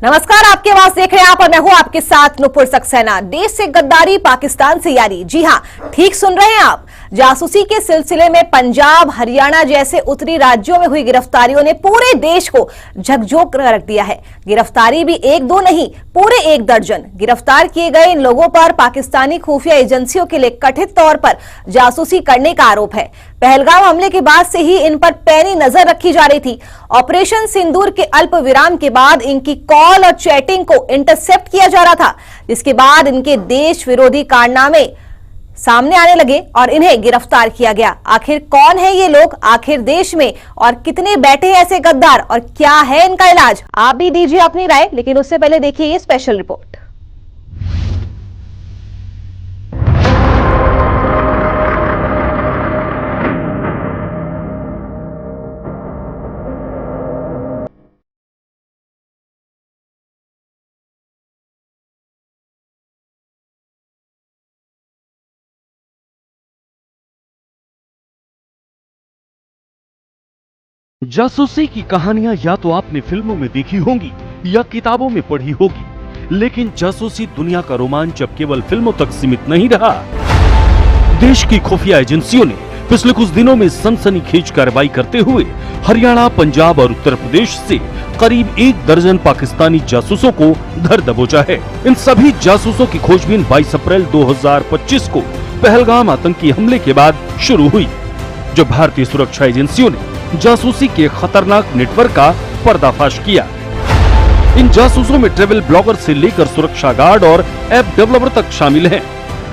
नमस्कार, आपके आवाज देख रहे हैं आप और मैं हूं आपके साथ नुपुर सक्सेना। देश से गद्दारी, पाकिस्तान से यारी। जी हां, ठीक सुन रहे हैं आप। जासूसी के सिलसिले में पंजाब, हरियाणा जैसे उत्तरी राज्यों में हुई गिरफ्तारियों ने पूरे देश को झकझोर कर रख दिया है। गिरफ्तारी भी एक दो नहीं, पूरे 1 दर्जन। गिरफ्तार किए गए इन लोगों पर पाकिस्तानी खुफिया एजेंसियों के लिए कथित तौर पर जासूसी करने का आरोप है। पहलगाम हमले के बाद से ही इन पर पैनी नजर रखी जा रही थी। ऑपरेशन सिंदूर के अल्प विराम के बाद इनकी कॉल और चैटिंग को इंटरसेप्ट किया जा रहा था, जिसके बाद इनके देश विरोधी कारनामे सामने आने लगे और इन्हें गिरफ्तार किया गया। आखिर कौन है ये लोग, आखिर देश में और कितने बैठे हैं ऐसे गद्दार, और क्या है इनका इलाज? आप भी दीजिए अपनी राय, लेकिन उससे पहले देखिए ये स्पेशल रिपोर्ट। जासूसी की कहानियां या तो आपने फिल्मों में देखी होंगी या किताबों में पढ़ी होगी, लेकिन जासूसी दुनिया का रोमांच अब केवल फिल्मों तक सीमित नहीं रहा। देश की खुफिया एजेंसियों ने पिछले कुछ दिनों में सनसनीखेज कार्रवाई करते हुए हरियाणा, पंजाब और उत्तर प्रदेश से करीब 1 दर्जन पाकिस्तानी जासूसों को धर दबोचा है। इन सभी जासूसों की खोजबीन 22 अप्रैल 2025 को पहलगाम आतंकी हमले के बाद शुरू हुई, जब भारतीय सुरक्षा एजेंसियों ने जासूसी के खतरनाक नेटवर्क का पर्दाफाश किया। इन जासूसों में ट्रैवल ब्लॉगर से लेकर सुरक्षा गार्ड और ऐप डेवलपर तक शामिल हैं,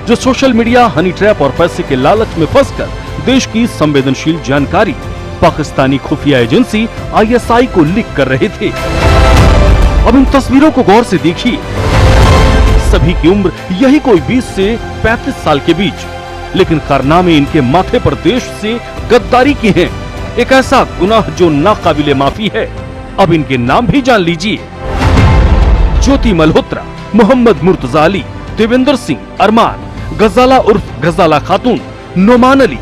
जो सोशल मीडिया, हनी ट्रैप और पैसे के लालच में फंसकर देश की संवेदनशील जानकारी पाकिस्तानी खुफिया एजेंसी ISI को लीक कर रहे थे। अब इन तस्वीरों को गौर से देखिए। सभी की उम्र यही कोई 20 से 35 साल के बीच, लेकिन कारनामे इनके माथे पर देश से गद्दारी की हैं। एक ऐसा गुनाह जो नाकाबिले माफी है। अब इनके नाम भी जान लीजिए। ज्योति मल्होत्रा, मोहम्मद मुर्तजा अली, देवेंद्र सिंह, अरमान, गजाला उर्फ गजाला खातून, नोमान अली,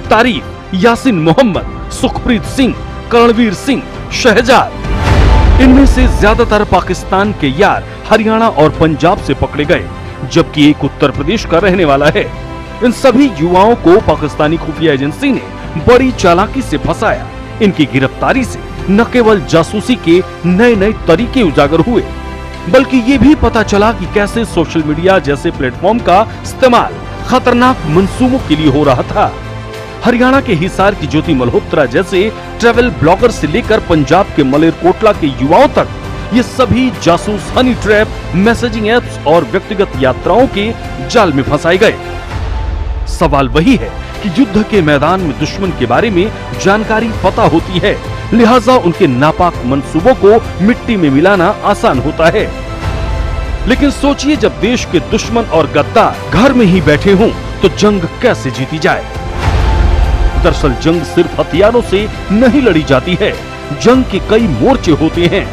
तारीफ, यासिन मोहम्मद, सुखप्रीत सिंह, करणवीर सिंह, शहजाद। इनमें से ज्यादातर पाकिस्तान के यार हरियाणा और पंजाब से पकड़े गए, जबकि एक उत्तर प्रदेश का रहने वाला है। इन सभी युवाओं को पाकिस्तानी खुफिया एजेंसी ने बड़ी चालाकी से फंसाया। इनकी गिरफ्तारी से न केवल जासूसी के नए नए तरीके उजागर हुए, बल्कि ये भी पता चला कि कैसे सोशल मीडिया जैसे प्लेटफॉर्म का इस्तेमाल खतरनाक मंसूबों के लिए हो रहा था। हरियाणा के हिसार की ज्योति मल्होत्रा जैसे ट्रैवल ब्लॉगर से लेकर पंजाब के मलेरकोटला के युवाओं तक, ये सभी जासूस हनी ट्रैप, मैसेजिंग एप्स और व्यक्तिगत यात्राओं के जाल में फंसाए गए। सवाल वही है कि युद्ध के मैदान में दुश्मन के बारे में जानकारी पता होती है, लिहाजा उनके नापाक मंसूबों को मिट्टी में मिलाना आसान होता है। लेकिन सोचिए, जब देश के दुश्मन और गद्दार घर में ही बैठे हों तो जंग कैसे जीती जाए? दरअसल जंग सिर्फ हथियारों से नहीं लड़ी जाती है, जंग के कई मोर्चे होते हैं।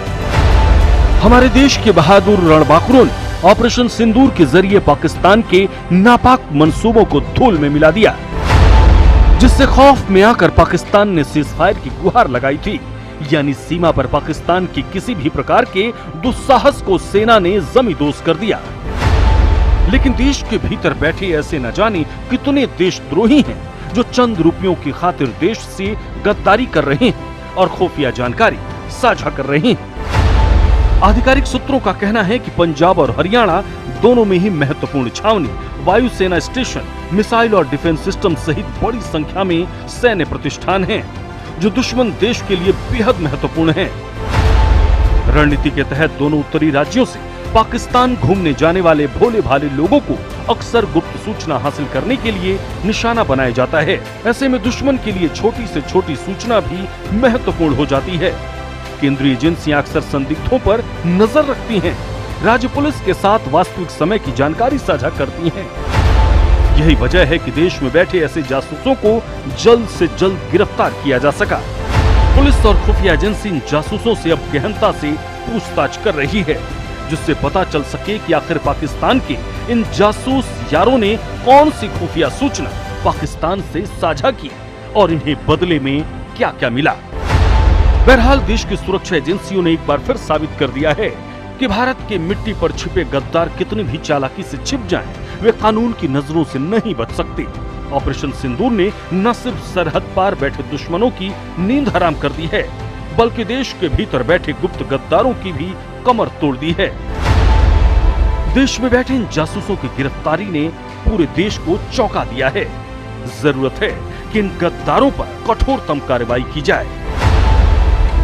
हमारे देश के बहादुर रणबांकुरों ने ऑपरेशन सिंदूर के जरिए पाकिस्तान के नापाक मंसूबों को धूल में मिला दिया, जिससे खौफ में आकर पाकिस्तान ने सीजफायर की गुहार लगाई थी। यानी सीमा पर पाकिस्तान की किसी भी प्रकार के दुस्साहस को सेना ने जमींदोज कर दिया। लेकिन देश के भीतर बैठे ऐसे न जाने कितने देशद्रोही हैं, जो चंद रुपयों की खातिर देश से गद्दारी कर रहे हैं और खुफिया जानकारी साझा कर रहे हैं। आधिकारिक सूत्रों का कहना है कि पंजाब और हरियाणा दोनों में ही महत्वपूर्ण छावनी, वायुसेना स्टेशन, मिसाइल और डिफेंस सिस्टम सहित बड़ी संख्या में सैन्य प्रतिष्ठान हैं, जो दुश्मन देश के लिए बेहद महत्वपूर्ण हैं। रणनीति के तहत दोनों उत्तरी राज्यों से पाकिस्तान घूमने जाने वाले भोले भाले लोगों को अक्सर गुप्त सूचना हासिल करने के लिए निशाना बनाया जाता है। ऐसे में दुश्मन के लिए छोटी से छोटी सूचना भी महत्वपूर्ण हो जाती है। केंद्रीय एजेंसियां अक्सर संदिग्धों पर नजर रखती हैं, राज्य पुलिस के साथ वास्तविक समय की जानकारी साझा करती हैं। यही वजह है कि देश में बैठे ऐसे जासूसों को जल्द से जल्द गिरफ्तार किया जा सका। पुलिस और खुफिया एजेंसी इन जासूसों से अब गहनता से पूछताछ कर रही है, जिससे पता चल सके कि आखिर पाकिस्तान के इन जासूस यारों ने कौन सी खुफिया सूचना पाकिस्तान से साझा की और इन्हें बदले में क्या क्या मिला। बहरहाल देश की सुरक्षा एजेंसियों ने एक बार फिर साबित कर दिया है कि भारत के मिट्टी पर छिपे गद्दार कितनी भी चालाकी से छिप जाएं, वे कानून की नजरों से नहीं बच सकते। ऑपरेशन सिंदूर ने न सिर्फ सरहद पार बैठे दुश्मनों की नींद हराम कर दी है, बल्कि देश के भीतर बैठे गुप्त गद्दारों की भी कमर तोड़ दी है। देश में बैठे इन जासूसों की गिरफ्तारी ने पूरे देश को चौंका दिया है। जरूरत है कि इन गद्दारों पर कठोरतम कार्रवाई की जाए,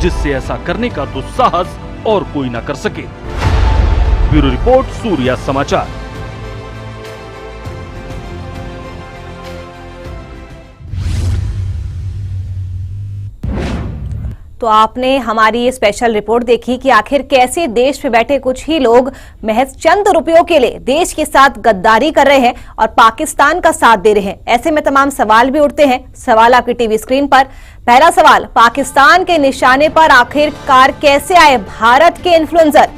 जिससे ऐसा करने का दुस्साहस और कोई ना कर सके। ब्यूरो रिपोर्ट, सूर्या समाचार। तो आपने हमारी ये स्पेशल रिपोर्ट देखी कि आखिर कैसे देश में बैठे कुछ ही लोग महज चंद रुपयों के लिए देश के साथ गद्दारी कर रहे हैं और पाकिस्तान का साथ दे रहे हैं। ऐसे में तमाम सवाल भी उठते हैं। सवाल आपकी टीवी स्क्रीन पर। पहला सवाल, पाकिस्तान के निशाने पर आखिरकार कैसे आए भारत के इन्फ्लुएंसर?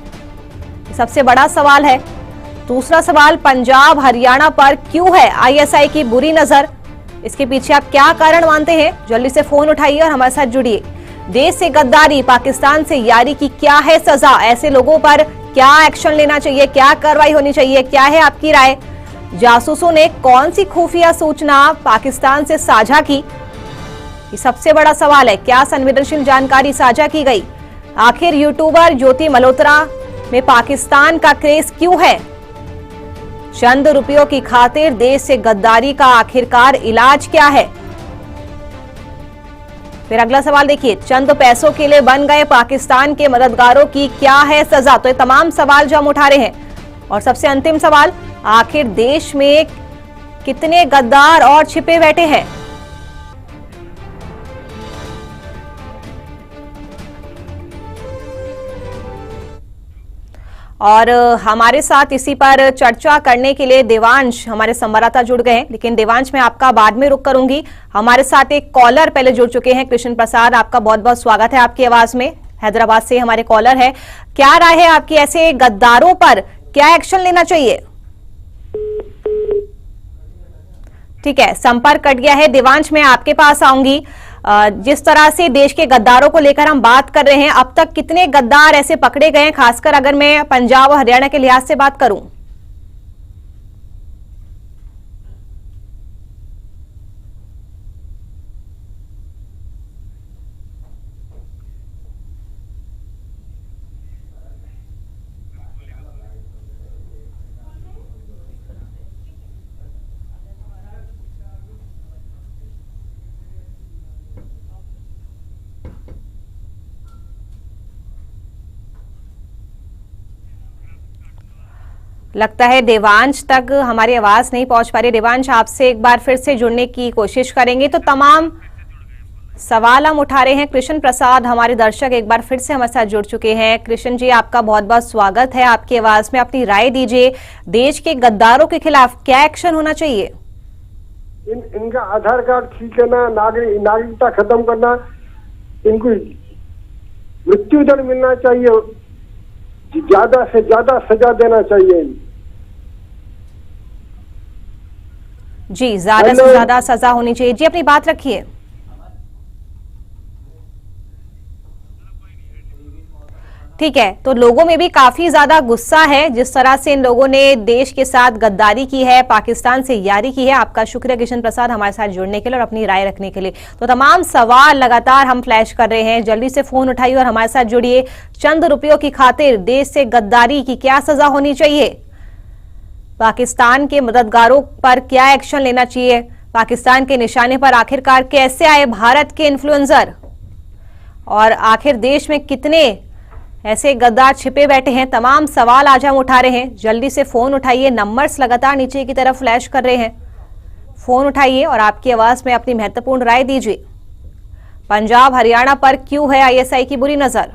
सबसे बड़ा सवाल है। दूसरा सवाल, पंजाब हरियाणा पर क्यों है आईएसआई की बुरी नजर? इसके पीछे आप क्या कारण मानते हैं? जल्दी से फोन उठाइए और हमारे साथ जुड़िए। देश से गद्दारी, पाकिस्तान से यारी की क्या है सजा? ऐसे लोगों पर क्या एक्शन लेना चाहिए? क्या कार्रवाई होनी चाहिए? क्या है आपकी राय? जासूसों ने कौन सी खुफिया सूचना पाकिस्तान से साझा की? ये सबसे बड़ा सवाल है। क्या संवेदनशील जानकारी साझा की गई? आखिर यूट्यूबर ज्योति मल्होत्रा में पाकिस्तान का क्रेज क्यों है? चंद रुपयों की खातिर देश से गद्दारी का आखिरकार इलाज क्या है? फिर अगला सवाल देखिए, चंद पैसों के लिए बन गए पाकिस्तान के मददगारों की क्या है सजा? तो ये तमाम सवाल जो हम उठा रहे हैं। और सबसे अंतिम सवाल, आखिर देश में कितने गद्दार और छिपे बैठे हैं? और हमारे साथ इसी पर चर्चा करने के लिए देवांश हमारे संवाददाता जुड़ गए हैं, लेकिन देवांश मैं आपका बाद में रुक करूंगी। हमारे साथ एक कॉलर पहले जुड़ चुके हैं, कृष्ण प्रसाद। आपका बहुत बहुत स्वागत है आपकी आवाज में। हैदराबाद से हमारे कॉलर है। क्या राय है आपकी, ऐसे गद्दारों पर क्या एक्शन लेना चाहिए? ठीक है, संपर्क कट गया है। देवांश मैं आपके पास आऊंगी। जिस तरह से देश के गद्दारों को लेकर हम बात कर रहे हैं, अब तक कितने गद्दार ऐसे पकड़े गए हैं, खासकर अगर मैं पंजाब और हरियाणा के लिहाज से बात करूं? लगता है देवांश तक हमारी आवाज नहीं पहुंच पा रही। देवांश, आपसे एक बार फिर से जुड़ने की कोशिश करेंगे। तो तमाम सवाल हम उठा रहे हैं। कृष्ण प्रसाद हमारे दर्शक एक बार फिर से हमारे साथ जुड़ चुके हैं। कृष्ण जी, आपका बहुत बहुत स्वागत है। आपकी आवाज में अपनी राय दीजिए। देश के गद्दारों के खिलाफ क्या एक्शन होना चाहिए? इनका आधार कार्ड ठीक है ना, नागरिकता खत्म करना, इनको मृत्यु दंड मिलना चाहिए, ज्यादा से ज्यादा सजा देना चाहिए। जी, ज्यादा से ज्यादा सजा होनी चाहिए। जी, अपनी बात रखिए। ठीक है, तो लोगों में भी काफी ज्यादा गुस्सा है जिस तरह से इन लोगों ने देश के साथ गद्दारी की है, पाकिस्तान से यारी की है। आपका शुक्रिया कृष्ण प्रसाद हमारे साथ जुड़ने के लिए और अपनी राय रखने के लिए। तो तमाम सवाल लगातार हम फ्लैश कर रहे हैं। जल्दी से फोन उठाइए और हमारे साथ जुड़िए। चंद रुपयों की खातिर देश से गद्दारी की क्या सजा होनी चाहिए? पाकिस्तान के मददगारों पर क्या एक्शन लेना चाहिए? पाकिस्तान के निशाने पर आखिरकार कैसे आए भारत के इन्फ्लुएंसर? और आखिर देश में कितने ऐसे गद्दार छिपे बैठे हैं? तमाम सवाल आज हम उठा रहे हैं। जल्दी से फोन उठाइए। नंबर्स लगातार नीचे की तरफ फ्लैश कर रहे हैं। फोन उठाइए और आपकी आवाज में अपनी महत्वपूर्ण राय दीजिए। पंजाब हरियाणा पर क्यों है आईएसआई की बुरी नजर?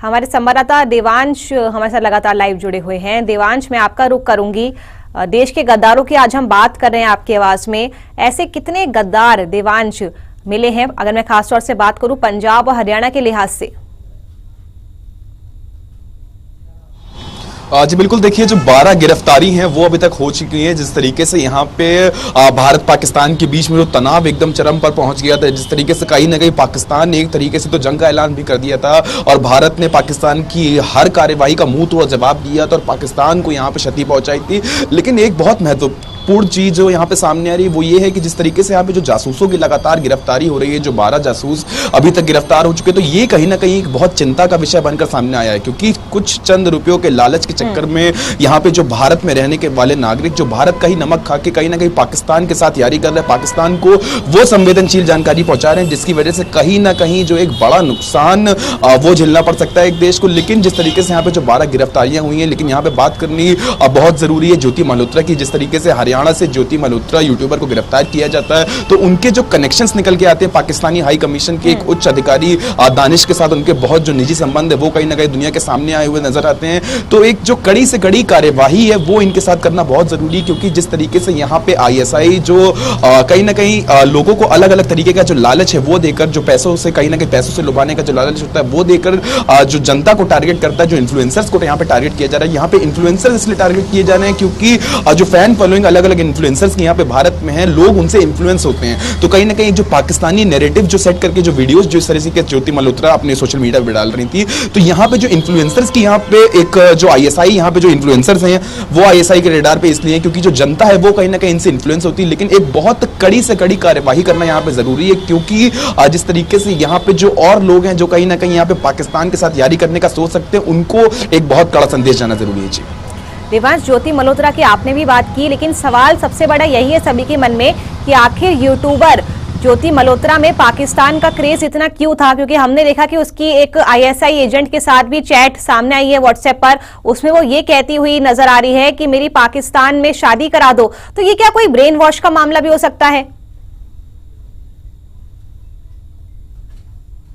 हमारे संवाददाता देवांश हमारे साथ लगातार लाइव जुड़े हुए हैं। देवांश, मैं आपका रुख करूंगी। देश के गद्दारों की आज हम बात कर रहे हैं आपकी आवाज में। ऐसे कितने गद्दार देवांश मिले हैं, अगर मैं खासतौर से बात करूं पंजाब और हरियाणा के लिहाज से? जी बिल्कुल, देखिए जो 12 गिरफ्तारी हैं वो अभी तक हो चुकी हैं। जिस तरीके से यहाँ पे भारत पाकिस्तान के बीच में जो तनाव एकदम चरम पर पहुंच गया था, जिस तरीके से कहीं ना कहीं पाकिस्तान ने एक तरीके से तो जंग का ऐलान भी कर दिया था और भारत ने पाकिस्तान की हर कार्यवाही का मुंह तोड़ जवाब दिया था और पाकिस्तान को यहाँ पे क्षति पहुंचाई थी। लेकिन एक बहुत महत्वपूर्ण चीज जो यहाँ पे सामने आ रही है वो ये है कि जिस तरीके से यहाँ पे जो जासूसों की लगातार गिरफ्तारी हो रही है, जो 12 जासूस अभी तक गिरफ्तार हो चुके, तो ये कहीं ना कहीं एक बहुत चिंता का विषय बनकर सामने आया है, क्योंकि कुछ चंद रुपयों के लालच के चक्कर में यहाँ पे जो भारत में रहने के वाले नागरिक, जो भारत का ही नमक खा के कहीं ना कहीं पाकिस्तान के साथ यारी कर रहे हैं, पाकिस्तान को वो संवेदनशील जानकारी पहुंचा रहे हैं, जिसकी वजह से कहीं ना कहीं जो एक बड़ा नुकसान वो झेलना पड़ सकता है एक देश को। लेकिन जिस तरीके से यहाँ पे जो 12 गिरफ्तारियां हुई हैं, लेकिन यहाँ पे बात करनी बहुत जरूरी है ज्योति मल्होत्रा की। जिस तरीके से हरियाणा से ज्योति मल्होत्रा यूट्यूबर को गिरफ्तार किया जाता है, तो उनके जो कनेक्शंस निकल के आते हैं पाकिस्तानी हाई कमीशन के एक उच्च अधिकारी दानिश के साथ, उनके बहुत जो निजी संबंध है वो कहीं ना कहीं दुनिया के सामने आए हुए नजर आते हैं। तो एक जो कड़ी से कड़ी कार्यवाही है वो इनके साथ करना बहुत जरूरी है, क्योंकि जिस तरीके से यहाँ पे ISI जो कहीं ना कहीं लोगों को अलग अलग तरीके का जो लालच है वो देकर, जो पैसों से कहीं ना कहीं पैसों से लुभाने का जो लालच होता है वो देकर जो जनता को टारगेट करता है, जो इन्फ्लुएंसर्स को यहाँ पे टारगेट किया जा रहा है। यहाँ पे इन्फ्लुएंसर्स इसलिए टारगेट किए जा रहे हैं क्योंकि जो फैन फॉलोइंग अलग अलग इन्फ्लुएंसर्स की यहाँ पे भारत में है, लोग उनसे इन्फ्लुएंस होते हैं। तो कहीं ना कहीं जो पाकिस्तानी नैरेटिव जो सेट करके जो वीडियोस जो इस तरह से ज्योति मल्होत्रा अपने सोशल मीडिया पे डाल रही थी, तो यहाँ पे जो इन्फ्लुएंसर्स की यहाँ पे एक जो ISI यहाँ पे जो इन्फ्लुएंसर्स हैं वो ISI के रेडार पे इसलिए क्योंकि जो जनता है वो कहीं ना कहीं इनसे इन्फ्लुएंस होती है। लेकिन एक बहुत कड़ी से कड़ी कार्यवाही करना यहाँ पे जरूरी है, क्योंकि जिस तरीके से यहाँ पे जो और लोग हैं जो कहीं ना कहीं यहाँ पे पाकिस्तान के साथ यारी करने का सोच सकते हैं, उनको एक बहुत कड़ा संदेश जाना जरूरी है। जी देवांश, ज्योति मल्होत्रा की आपने भी बात की, लेकिन सवाल सबसे बड़ा यही है सभी के मन में कि आखिर यूट्यूबर ज्योति मल्होत्रा में पाकिस्तान का क्रेज इतना क्यों था? क्योंकि हमने देखा कि उसकी एक ISI एजेंट के साथ भी चैट सामने आई है व्हाट्सएप पर, उसमें वो ये कहती हुई नजर आ रही है कि मेरी पाकिस्तान में शादी करा दो। तो ये क्या कोई ब्रेन वॉश का मामला भी हो सकता है?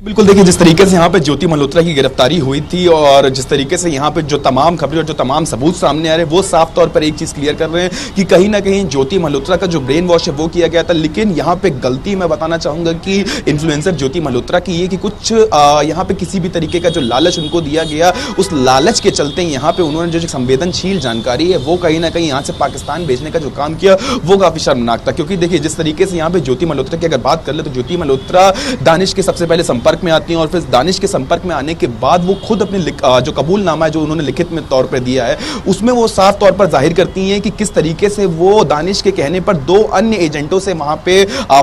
बिल्कुल, देखिए जिस तरीके से यहाँ पे ज्योति मल्होत्रा की गिरफ्तारी हुई थी और जिस तरीके से यहाँ पे जो तमाम खबरें और जो तमाम सबूत सामने आ रहे हैं वो साफ तौर पर एक चीज क्लियर कर रहे हैं कि कहीं ना कहीं ज्योति मल्होत्रा का जो ब्रेन वॉश है वो किया गया था। लेकिन यहाँ पे गलती मैं बताना चाहूंगा कि इन्फ्लुएंसर ज्योति मल्होत्रा की ये कि कुछ यहाँ पे किसी भी तरीके का जो लालच उनको दिया गया, उस लालच के चलते यहाँ पे उन्होंने जो संवेदनशील जानकारी है वो कहीं ना कहीं यहाँ से पाकिस्तान भेजने का जो काम किया वो काफी शर्मनाक था। क्योंकि देखिए जिस तरीके से यहाँ पे ज्योति मल्होत्रा की अगर बात कर ले तो ज्योति मल्होत्रा दानिश के सबसे पहले संपर्क में आती हैं और फिर दानिश के संपर्क में आने के बाद वो खुद अपने जो कबूलनामा है जो उन्होंने लिखित में तौर पर दिया है उसमें वो साफ तौर पर जाहिर करती हैं कि किस तरीके से वो दानिश के कहने पर 2 अन्य एजेंटों से वहां पे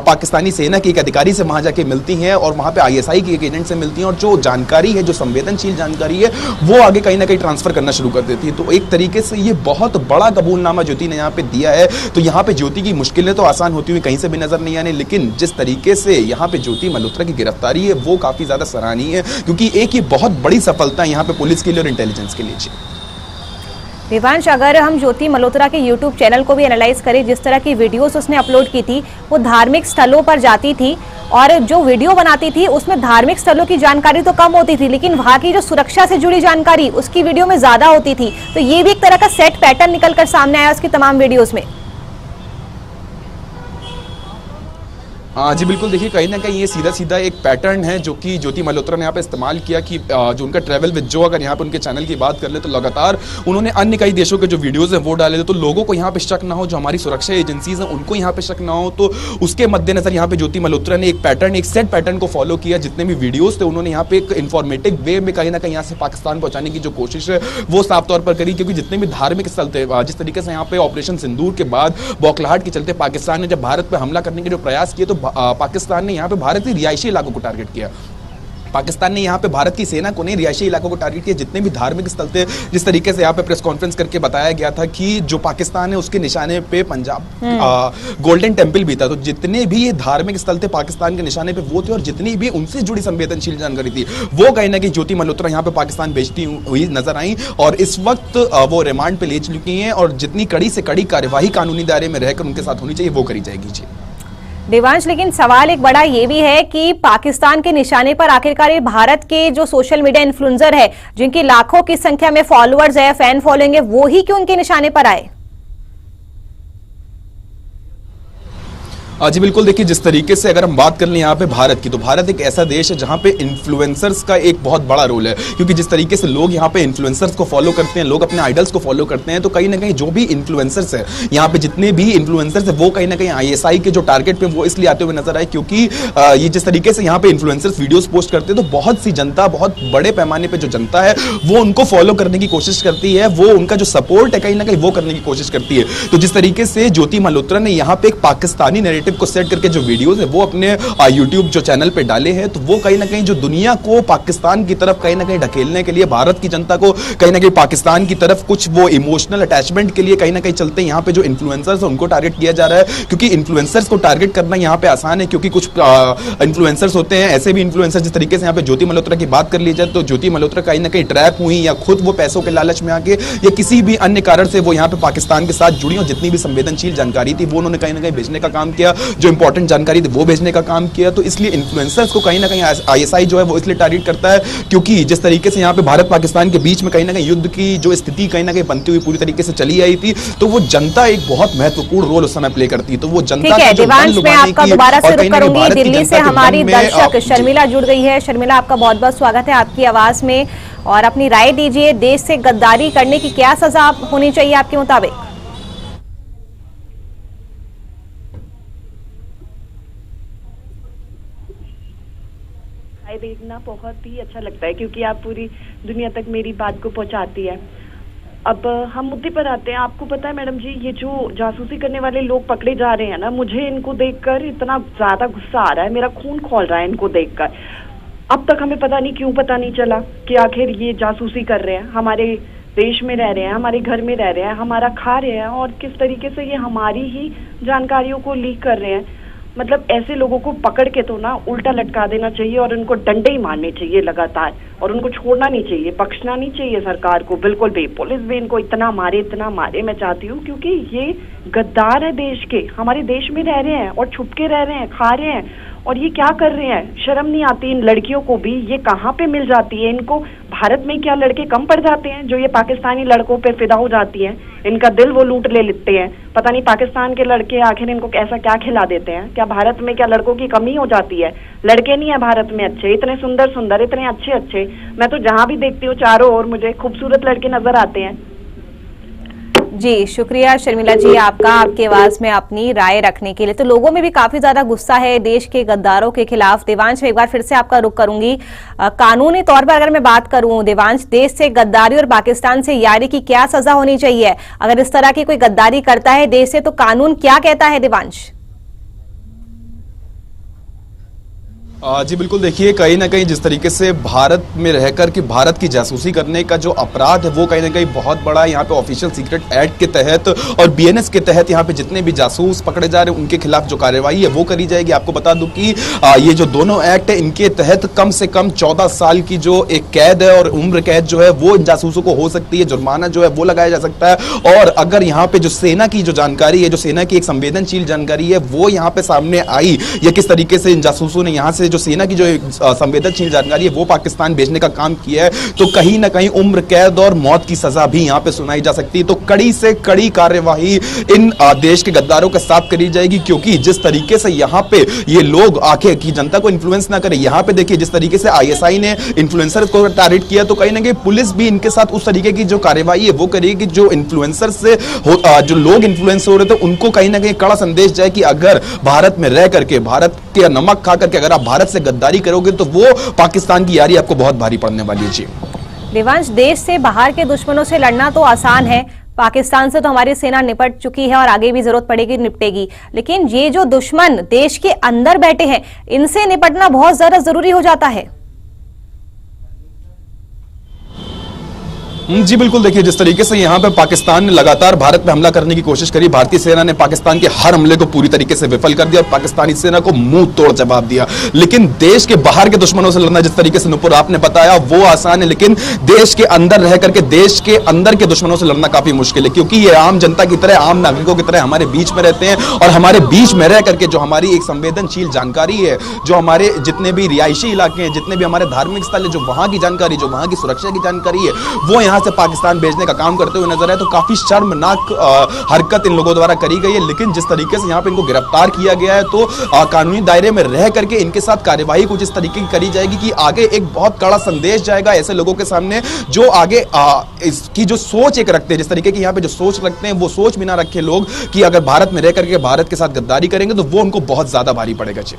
पाकिस्तानी सेना के एक अधिकारी से वहां जाके मिलती हैं और वहां पे ISI की एक एजेंट से मिलती हैं और जो जानकारी है, जो संवेदनशील जानकारी है वो आगे कहीं ना कहीं ट्रांसफर करना शुरू कर देती है। तो एक तरीके से ये बहुत बड़ा कबूलनामा ज्योति ने यहाँ पे दिया है। तो यहाँ पे ज्योति की मुश्किलें तो आसान होती हुई कहीं से भी नजर नहीं आने, लेकिन जिस तरीके से यहाँ पे ज्योति मल्होत्रा की गिरफ्तारी है वो काफी ज्यादा सराहनीय है, क्योंकि एक ये बहुत बड़ी सफलता है यहाँ पे पुलिस के लिए और इंटेलिजेंस के लिए। देवांश, अगर हम ज्योति मल्होत्रा के YouTube चैनल को भी एनालाइज करें, जिस तरह की वीडियोस उसने अपलोड की थी वो धार्मिक स्थलों पर जाती थी और जो वीडियो बनाती थी उसमें धार्मिक स्थलों की जानकारी तो कम होती थी, लेकिन वहां की जो सुरक्षा से जुड़ी जानकारी उसकी वीडियो में ज्यादा होती थी। तो ये भी एक तरह का सेट पैटर्न निकल कर सामने आया उसकी तमाम वीडियोज में। जी बिल्कुल, देखिए कहीं ना कहीं ये सीधा सीधा एक पैटर्न है जो कि ज्योति मल्होत्रा ने यहाँ पे इस्तेमाल किया कि जो उनका ट्रैवल विद जो, अगर यहाँ पे उनके चैनल की बात कर ले तो लगातार उन्होंने अन्य कई देशों के जो वीडियोस हैं वो डाले, तो लोगों को यहाँ पे शक ना हो, जो हमारी सुरक्षा एजेंसीज हैं उनको यहाँ पे शक ना हो, तो उसके मद्देनजर यहाँ पे ज्योति मल्होत्रा ने एक पैटर्न, एक सेट पैटर्न को फॉलो किया। जितने भी वीडियोज थे उन्होंने यहाँ पे एक इन्फॉर्मेटिव वे में कहीं ना कहीं यहाँ से पाकिस्तान पहुंचाने की जो कोशिश है वो साफ तौर पर करी, क्योंकि जितने भी धार्मिक स्थल थे, जिस तरीके से यहाँ पे ऑपरेशन सिंदूर के बाद बौखलाहट के चलते पाकिस्तान ने जब भारत पर हमला करने के जो प्रयास किए तो पाकिस्तान ने यहाँ पे भारतीय रिहायशी इलाकों को टारगेट किया। पाकिस्तान ने यहाँ पे भारत की सेना को नहीं, रिहायशी इलाकों को टारगेट किया। जितने भी धार्मिक स्थल थे, जिस तरीके से यहाँ पे प्रेस कॉन्फ्रेंस करके बताया गया था कि जो पाकिस्तान है उसके निशाने पे पंजाब गोल्डन टेंपल भी था, तो जितने भी ये धार्मिक स्थल थे पाकिस्तान के निशाने पे वो थे और जितनी भी उनसे जुड़ी संवेदनशील जानकारी थी वो कहीं ना कहीं ज्योति मल्होत्रा यहाँ पे पाकिस्तान भेजती हुई नजर आई और इस वक्त वो रिमांड पे ले चुकी हैं और जितनी कड़ी से कड़ी कार्यवाही कानूनी दायरे में रहकर उनके साथ होनी चाहिए वो करी जाएगी। जी देवांश, लेकिन सवाल एक बड़ा ये भी है कि पाकिस्तान के निशाने पर आखिरकार भारत के जो सोशल मीडिया इन्फ्लुएंसर है जिनकी लाखों की संख्या में फॉलोअर्स है, फैन फॉलोइंग है, वो ही क्यों उनके निशाने पर आए? जी बिल्कुल, देखिए जिस तरीके से अगर हम बात कर लें यहाँ पे भारत की, तो भारत एक ऐसा देश है जहाँ पे इन्फ्लुएंसर्स का एक बहुत बड़ा रोल है, क्योंकि जिस तरीके से लोग यहाँ पे इन्फ्लुएंसर्स को फॉलो करते हैं, लोग अपने आइडल्स को फॉलो करते हैं, तो कहीं ना कहीं जो भी इन्फ्लुएंसर्स है यहाँ पे, जितने भी इन्फ्लुएंसर्स है, वो कहीं ना कहीं ISI के जो टारगेट पे वो इसलिए आते हुए नजर आए क्योंकि ये जिस तरीके से यहाँ पे इन्फ्लुएंसर्स वीडियोस पोस्ट करते हैं, तो बहुत सी जनता, बहुत बड़े पैमाने पे जो जनता है वो उनको फॉलो करने की कोशिश करती है, वो उनका जो सपोर्ट है कहीं ना कहीं वो करने की कोशिश करती है। तो जिस तरीके से ज्योति मल्होत्रा ने यहाँ पे एक पाकिस्तानी नैरेटिव को सेट करके जो वीडियोस है वो अपने यूट्यूब जो चैनल पे डाले हैं, तो वो कहीं ना कहीं जो दुनिया को पाकिस्तान की तरफ कहीं ना कहीं ढकेलने के लिए, भारत की जनता को कहीं ना कहीं पाकिस्तान की तरफ कुछ वो इमोशनल अटैचमेंट के लिए कहीं ना कहीं चलते हैं। यहाँ पे जो इन्फ्लुएंसर्स है उनको टारगेट किया जा रहा है, क्योंकि इन्फ्लुएंसर्स को टारगेट करना यहाँ पे आसान है, क्योंकि कुछ इन्फ्लुएंसर्स होते हैं ऐसे भी इन्फ्लुएंसर्स, जिस तरीके से यहाँ पे ज्योति मल्होत्रा की बात कर ली जाए तो ज्योति मल्होत्रा कहीं ना कहीं ट्रैप हुई, या खुद वो पैसों के लालच में आके या किसी भी अन्य कारण से वो यहाँ पे पाकिस्तान के साथ जुड़ी, और जितनी भी संवेदनशील जानकारी थी वो उन्होंने कहीं ना कहीं भेजने का काम किया, जो इंपॉर्टेंट जानकारी थी वो भेजने का काम किया। तो इसलिए इन्फ्लुएंसर्स को कहीं ना कहीं ISI जो है वो इसलिए टारगेट करता है क्योंकि जिस तरीके से यहाँ पे भारत पाकिस्तान के बीच में कहीं ना कहीं युद्ध की जो स्थिति कहीं ना कहीं बनती हुई पूरी तरीके से चली आई थी, तो वो जनता एक बहुत महत्वपूर्ण रोल उस समय प्ले करती, तो वो जनता का जो मन लुभाने की, दोबारा से और कहीं ना कहीं भारत की दिल्ली से जनता के हमारी मन में दर्शक शर्मिला जुड़ गई है। शर्मिला, आपका बहुत बहुत स्वागत है आपकी आवाज में, और अपनी राय दीजिए, देश से गद्दारी करने की क्या सजा होनी चाहिए आपके मुताबिक? देखना बहुत ही अच्छा लगता है क्योंकि आप पूरी दुनिया तक मेरी बात को पहुंचाती है। अब हम मुद्दे पर आते हैं। आपको पता है मैडम जी, ये जो जासूसी करने वाले लोग पकड़े जा रहे हैं ना, मुझे इनको देखकर इतना ज्यादा गुस्सा आ रहा है, मेरा खून खौल रहा है इनको देखकर। अब तक हमें पता नहीं क्यों पता नहीं चला कि आखिर ये जासूसी कर रहे हैं, हमारे देश में रह रहे हैं, हमारे घर में रह रहे हैं, हमारा खा रहे हैं, और किस तरीके से ये हमारी ही जानकारियों को लीक कर रहे हैं। मतलब ऐसे लोगों को पकड़ के तो ना उल्टा लटका देना चाहिए और उनको डंडे ही मारने चाहिए लगातार, और उनको छोड़ना नहीं चाहिए, बख्शना नहीं चाहिए सरकार को बिल्कुल भी। पुलिस भी इनको इतना मारे मैं चाहती हूँ, क्योंकि ये गद्दार है देश के, हमारे देश में रह रहे हैं और छुप के रह रहे हैं, खा रहे हैं, और ये क्या कर रहे हैं? शर्म नहीं आती इन लड़कियों को भी? ये कहाँ पे मिल जाती है इनको? भारत में क्या लड़के कम पड़ जाते हैं जो ये पाकिस्तानी लड़कों पे फिदा हो जाती हैं? इनका दिल वो लूट ले लेते हैं। पता नहीं पाकिस्तान के लड़के आखिर इनको ऐसा क्या खिला देते हैं? क्या भारत में क्या लड़कों की कमी हो जाती है? लड़के नहीं है भारत में अच्छे, इतने सुंदर सुंदर, इतने अच्छे अच्छे। मैं तो जहाँ भी देखती हूँ चारों ओर मुझे खूबसूरत लड़के नजर आते हैं। जी शुक्रिया शर्मिला जी आपका, आपकी आवाज में अपनी राय रखने के लिए। तो लोगों में भी काफी ज्यादा गुस्सा है देश के गद्दारों के खिलाफ। देवांश, में एक बार फिर से आपका रुख करूंगी। कानूनी तौर पर अगर मैं बात करूं देवांश, देश से गद्दारी और पाकिस्तान से यारी की क्या सजा होनी चाहिए? अगर इस तरह की कोई गद्दारी करता है देश से, तो कानून क्या कहता है देवांश? जी बिल्कुल, देखिए कहीं ना कहीं जिस तरीके से भारत में रहकर के भारत की जासूसी करने का जो अपराध है वो कहीं ना कहीं बहुत बड़ा है। यहाँ पे ऑफिशियल सीक्रेट एक्ट के तहत और BNS के तहत यहाँ पे जितने भी जासूस पकड़े जा रहे हैं उनके खिलाफ जो कार्रवाई है वो करी जाएगी। आपको बता दूं कि ये जो दोनों एक्ट है इनके तहत कम से कम 14 साल की जो एक कैद है और उम्र कैद जो है वो इन जासूसों को हो सकती है, जुर्माना जो है वो लगाया जा सकता है। और अगर यहाँ पे जो सेना की जो जानकारी है, जो सेना की एक संवेदनशील जानकारी है वो यहाँ पे सामने आई, या किस तरीके से इन जासूसों ने यहाँ से जो सेना की जो संवेदनशील जानकारी है वो पाकिस्तान भेजने का काम किया है, तो कहीं ना कहीं उम्र कैद और मौत की सजा भी यहाँ पे सुनाई जा सकती है। तो कड़ी से कड़ी कार्यवाही इन देश के गद्दारों के साथ करी जाएगी, क्योंकि जिस तरीके से यहाँ पे ये लोग आके की जनता को इन्फ्लुएंस ना करे। यहाँ पे देखिए जिस तरीके से ISI ने इन्फ्लुएंसर को टारगेट किया, तो कहीं ना कहीं पुलिस भी इनके साथ उस तरीके की जो कार्यवाही है वो करेगी। जो इन्फ्लुएंसर से जो लोग इन्फ्लुएंस हो रहे थे उनको कहीं ना कहीं कड़ा संदेश जाए कि अगर भारत में रह करके, भारत के नमक खा करके अगर आप भारत से गद्दारी करोगे तो वो पाकिस्तान की यारी आपको बहुत भारी पड़ने वाली है। जी देवांश, देश से बाहर के दुश्मनों से लड़ना तो आसान है, पाकिस्तान से तो हमारी सेना निपट चुकी है और आगे भी जरूरत पड़ेगी निपटेगी, लेकिन ये जो दुश्मन देश के अंदर बैठे हैं इनसे निपटना बहुत ज्यादा जरूरी हो जाता है। जी बिल्कुल, देखिए जिस तरीके से यहाँ पे पाकिस्तान ने लगातार भारत पे हमला करने की कोशिश करी, भारतीय सेना ने पाकिस्तान के हर हमले को पूरी तरीके से विफल कर दिया और पाकिस्तानी सेना को मुंह तोड़ जवाब दिया। लेकिन देश के बाहर के दुश्मनों से लड़ना, जिस तरीके से नुपुर आपने बताया, वो आसान है, लेकिन देश के अंदर रह करके देश के अंदर के दुश्मनों से लड़ना काफी मुश्किल है, क्योंकि ये आम जनता की तरह, आम नागरिकों की तरह हमारे बीच में रहते हैं और हमारे बीच में रह करके जो हमारी एक संवेदनशील जानकारी है, जो हमारे जितने भी रिहायशी इलाके हैं, जितने भी हमारे धार्मिक स्थल है, जो वहां की जानकारी, जो वहां की सुरक्षा की जानकारी है, वो यहाँ से पाकिस्तान भेजने का काम करते हुए नजर आए। तो काफी शर्मनाक हरकत इन लोगों द्वारा करी गई है, लेकिन जिस तरीके से यहाँ पे इनको गिरफ्तार किया गया है तो कानूनी दायरे में रह करके इनके साथ कार्यवाही कुछ इस तरीके की करी जाएगी कि आगे एक बहुत कड़ा संदेश जाएगा ऐसे लोगों के सामने जो आगे इसकी जो सोच एक रखते हैं, जिस तरीके की यहाँ पे जो सोच रखते हैं वो सोच भी ना रखे लोग कि अगर भारत में रह करके भारत के साथ गद्दारी करेंगे तो वो उनको बहुत ज्यादा भारी पड़ेगा। जी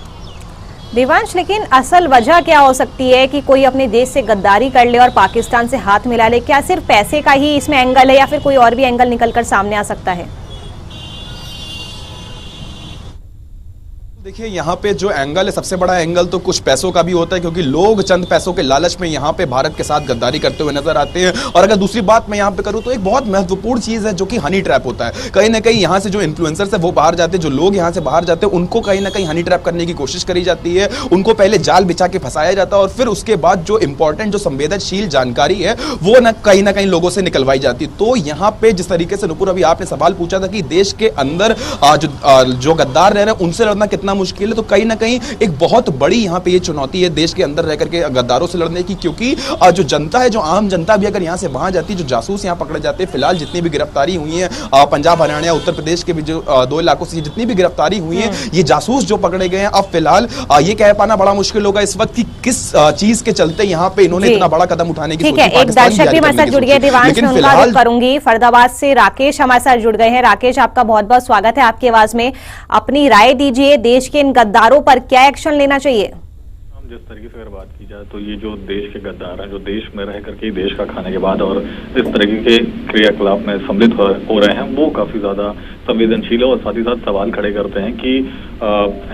देवांश, लेकिन असल वजह क्या हो सकती है कि कोई अपने देश से गद्दारी कर ले और पाकिस्तान से हाथ मिला ले? क्या सिर्फ पैसे का ही इसमें एंगल है या फिर कोई और भी एंगल निकलकर सामने आ सकता है? देखिए यहाँ पे जो एंगल है, सबसे बड़ा एंगल तो कुछ पैसों का भी होता है, क्योंकि लोग चंद पैसों के लालच में यहाँ पे भारत के साथ गद्दारी करते हुए नजर आते हैं। और अगर दूसरी बात मैं यहाँ पे करूँ तो एक बहुत महत्वपूर्ण चीज है जो कि हनी ट्रैप होता है। कहीं ना कहीं यहाँ से जो इन्फ्लुएंसर्स है वो बाहर जाते हैं, जो लोग यहाँ से बाहर जाते हैं उनको कहीं ना कहीं हनी ट्रैप करने की कोशिश करी जाती है। उनको पहले जाल बिछा के फंसाया जाता है और फिर उसके बाद जो इंपॉर्टेंट जो संवेदनशील जानकारी है वो ना कहीं लोगों से निकलवाई जाती है। तो यहाँ पे जिस तरीके से नुपुर अभी आपने सवाल पूछा था कि देश के अंदर जो गद्दार रह रहे हैं उनसे लड़ना कितना मुश्किल है, तो कहीं ना कहीं एक बहुत बड़ी यहाँ पे ये चुनौती है देश के अंदर रह करके गद्दारों से लड़ने की, क्योंकि जो जनता है, जो आम जनता भी अगर यहाँ से वहां जाती है, जो जासूस यहाँ पकड़े जाते हैं, फिलहाल जितनी भी गिरफ्तारी हुई है पंजाब, हरियाणा, उत्तर प्रदेश के भी जो 2 इलाकों से जितनी भी गिरफ्तारी हुई है, ये जासूस जो पकड़े गए हैं, अब फिलहाल ये कह पाना बड़ा मुश्किल होगा इस वक्त कि किस चीज के चलते यहाँ पे इन्होंने इतना बड़ा कदम उठाने की सोची। एक दर्शक भी हमारे साथ जुड़ गए, दिवांश में उनका रुख करूंगी। फरीदाबाद से राकेश हमारे साथ जुड़ गए हैं। राकेश, आपका बहुत बहुत स्वागत है। आपकी आवाज में अपनी राय दीजिए, देश के इन गद्दारों पर क्या एक्शन लेना चाहिए? जिस तरीके से अगर बात की जाए तो ये जो देश के गद्दार हैं, जो देश में रह करके देश का खाने के बाद और इस तरीके के क्रियाकलाप में सम्मिलित हो रहे हैं, वो काफी ज्यादा संवेदनशील है और साथ ही साथ सवाल खड़े करते हैं कि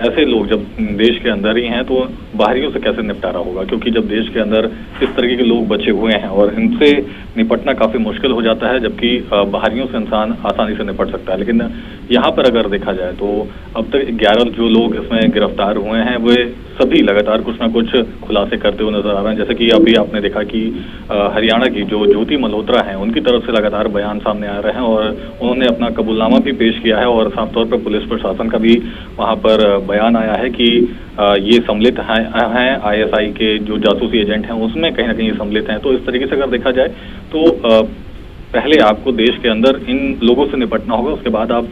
ऐसे लोग जब देश के अंदर ही हैं तो बाहरियों से कैसे निपटारा होगा, क्योंकि जब देश के अंदर इस तरीके के लोग बचे हुए हैं और इनसे निपटना काफी मुश्किल हो जाता है, जबकि बाहरियों से इंसान आसानी से निपट सकता है। लेकिन यहाँ पर अगर देखा जाए तो अब तक 11 जो लोग इसमें गिरफ्तार हुए हैं वे सभी लगातार कुछ ना कुछ खुलासे करते हुए नजर आ रहे हैं। जैसे कि अभी आपने देखा कि हरियाणा की जो ज्योति मल्होत्रा हैं, उनकी तरफ से लगातार बयान सामने आ रहे हैं और उन्होंने अपना कबूलनामा भी पेश किया है और साफ तौर पर पुलिस प्रशासन का भी वहां पर बयान आया है कि ये सम्मिलित हैं ISI के जो जासूसी एजेंट हैं उसमें कहीं ना कहीं सम्मिलित हैं। तो इस तरीके से अगर देखा जाए तो पहले आपको देश के अंदर इन लोगों से निपटना होगा, उसके बाद आप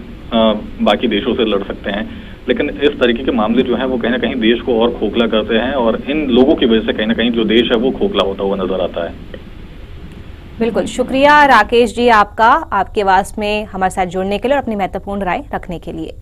बाकी देशों से लड़ सकते हैं। लेकिन इस तरीके के मामले जो हैं वो कहीं ना कहीं देश को और खोखला करते हैं और इन लोगों की वजह से कहीं ना कहीं जो देश है वो खोखला होता हुआ नजर आता है। बिल्कुल, शुक्रिया राकेश जी आपका, आपके आवाज में हमारे साथ जुड़ने के लिए और अपनी महत्वपूर्ण राय रखने के लिए।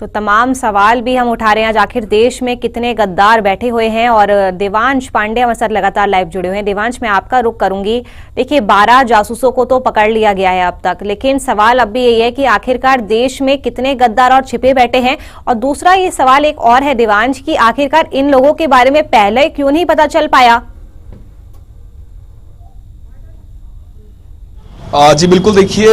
तो तमाम सवाल भी हम उठा रहे हैं आज, आखिर देश में कितने गद्दार बैठे हुए हैं। और देवांश पांडे हमारे साथ लगातार लाइव जुड़े हुए हैं। देवांश, मैं आपका रुख करूंगी। देखिए, 12 जासूसों को तो पकड़ लिया गया है अब तक, लेकिन सवाल अब भी यही है कि आखिरकार देश में कितने गद्दार और छिपे बैठे हैं। और दूसरा ये सवाल एक और है देवांश कि आखिरकार इन लोगों के बारे में पहले क्यों नहीं पता चल पाया? जी बिल्कुल, देखिए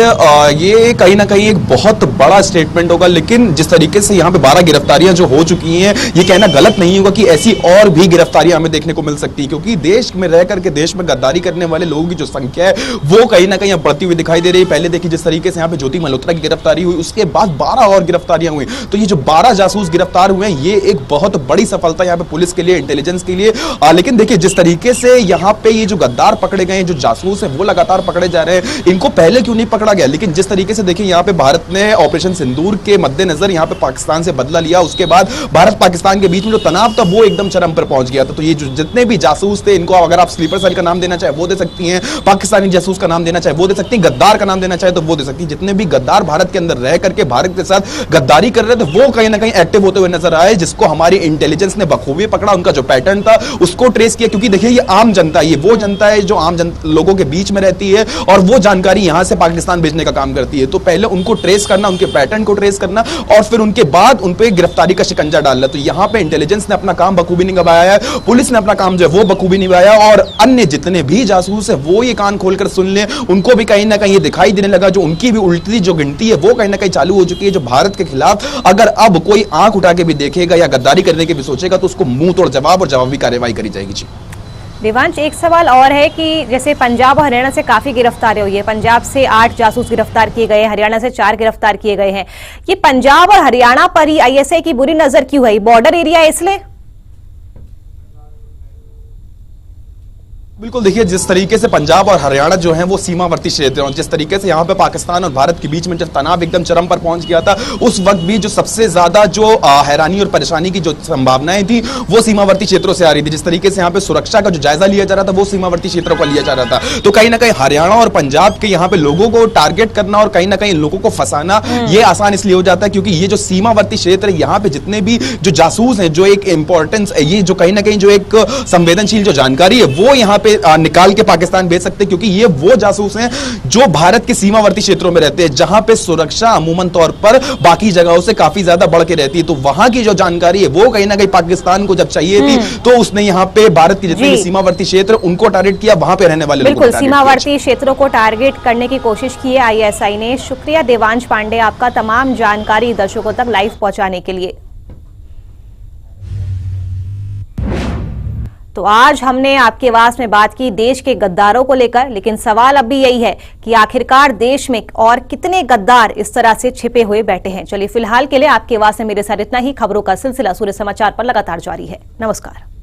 ये कहीं ना कहीं एक बहुत बड़ा स्टेटमेंट होगा, लेकिन जिस तरीके से यहाँ पे 12 गिरफ्तारियां जो हो चुकी हैं, ये कहना गलत नहीं होगा कि ऐसी और भी गिरफ्तारियां हमें देखने को मिल सकती है, क्योंकि देश में रह करके देश में गद्दारी करने वाले लोगों की जो संख्या है वो कहीं ना कहीं अब बढ़ती हुई दिखाई दे रही है। पहले देखिए जिस तरीके से यहाँ पे ज्योति मल्होत्रा की गिरफ्तारी हुई, उसके बाद 12 और गिरफ्तारियां हुई। तो ये जो 12 जासूस गिरफ्तार हुए हैं ये एक बहुत बड़ी सफलता यहाँ पे पुलिस के लिए, इंटेलिजेंस के लिए। लेकिन देखिए जिस तरीके से यहाँ पे ये जो गद्दार पकड़े गए हैं, जो जासूस है वो लगातार पकड़े जा रहे हैं, इनको पहले क्यों नहीं पकड़ा गया? लेकिन जिस तरीके से देखिए यहाँ पे भारत ने ऑपरेशन सिंदूर के मद्देनजर यहाँ पे पाकिस्तान से बदला लिया, उसके बाद भारत पाकिस्तान के बीच में जो तनाव था वो एकदम चरम पर पहुंच गया था। तो ये जो जितने भी जासूस थे, इनको अगर आप स्लीपर सेल का नाम देना चाहे वो दे सकती हैं, पाकिस्तानी जासूस का नाम देना चाहे वो दे सकती हैं, गद्दार का नाम देना चाहे तो वो दे सकती है। जितने भी गद्दार भारत के अंदर रह करके भारत के साथ गद्दारी कर रहे थे वो कहीं ना कहीं एक्टिव होते हुए नजर आए, जिसको हमारी इंटेलिजेंस ने बखूबी पकड़ा, उनका जो पैटर्न था उसको ट्रेस किया। क्योंकि देखिए ये आम जनता, ये वो जनता है जो आम लोगों के बीच में रहती है और वो जानकारी यहां से पाकिस्तान भेजने का काम करती है। तो पहले उनको ट्रेस करना, उनके पैटर्न को ट्रेस करना और फिर उनके बाद उन पे गिरफ्तारी का शिकंजा डालना। तो यहां पे इंटेलिजेंस ने अपना काम बखूबी निभाया है, पुलिस ने अपना काम जो है वो बखूबी निभाया और अन्य जितने भी जासूस है वो ये कान खोलकर सुन ले, उनको भी कहीं ना कहीं ये दिखाई देने लगा, जो उनकी भी उल्टी जो गिनती है वो कहीं ना कहीं चालू हो चुकी है। जो भारत के खिलाफ अगर अब कोई आंख उठा के भी देखेगा या गद्दारी करने के भी सोचेगा तो उसको मुंह तोड़ जवाब और जवाबी कार्रवाई करी जाएगी। जी देवांश, एक सवाल और है कि जैसे पंजाब और हरियाणा से काफी गिरफ्तारी हुई है, पंजाब से 8 जासूस गिरफ्तार किए गए, हरियाणा से 4 गिरफ्तार किए गए हैं। ये पंजाब और हरियाणा पर ही ISI की बुरी नजर क्यों है? बॉर्डर एरिया है इसलिए? बिल्कुल, देखिए जिस तरीके से पंजाब और हरियाणा जो है वो सीमावर्ती क्षेत्र हैं, जिस तरीके से यहाँ पे पाकिस्तान और भारत के बीच में जब तनाव एकदम चरम पर पहुंच गया था, उस वक्त भी जो सबसे ज्यादा जो हैरानी और परेशानी की जो संभावनाएं थी वो सीमावर्ती क्षेत्रों से आ रही थी। जिस तरीके से यहाँ पे सुरक्षा का जो जायजा लिया जा रहा था वो सीमावर्ती क्षेत्रों का लिया जा रहा था। तो कहीं ना कहीं हरियाणा और पंजाब के यहाँ पे लोगों को टारगेट करना और कहीं ना कहीं लोगों को फंसाना ये आसान इसलिए हो जाता है क्योंकि ये जो सीमावर्ती क्षेत्र है, यहाँ पे जितने भी जो जासूस हैं, जो एक इंपॉर्टेंस, ये जो कहीं ना कहीं जो एक संवेदनशील जो जानकारी है वो यहाँ पे निकाल के पाकिस्तान भेज सकते हैं, क्योंकि ये वो जासूस हैं जो भारत के सीमावर्ती क्षेत्रों में रहते हैं, जहां पे सुरक्षा अमूमन तौर पर बाकी जगहों से काफी ज्यादा बढ़ के रहती है। तो वहां की जो जानकारी है वो कहीं ना कहीं पाकिस्तान को जब चाहिए थी तो उसने यहाँ पे भारत के जितने भी सीमावर्ती क्षेत्र उनको टारगेट किया, वहां पे रहने वाले लोगों को बिल्कुल सीमावर्ती क्षेत्रों को टारगेट करने की कोशिश की है आईएसआई ने। शुक्रिया देवांश पांडे आपका तमाम जानकारी दर्शकों तक लाइव पहुंचाने के लिए। तो आज हमने आपकी आवाज में बात की देश के गद्दारों को लेकर, लेकिन सवाल अब भी यही है कि आखिरकार देश में और कितने गद्दार इस तरह से छिपे हुए बैठे हैं। चलिए फिलहाल के लिए आपकी आवाज में मेरे साथ इतना ही। खबरों का सिलसिला सूर्य समाचार पर लगातार जारी है। नमस्कार।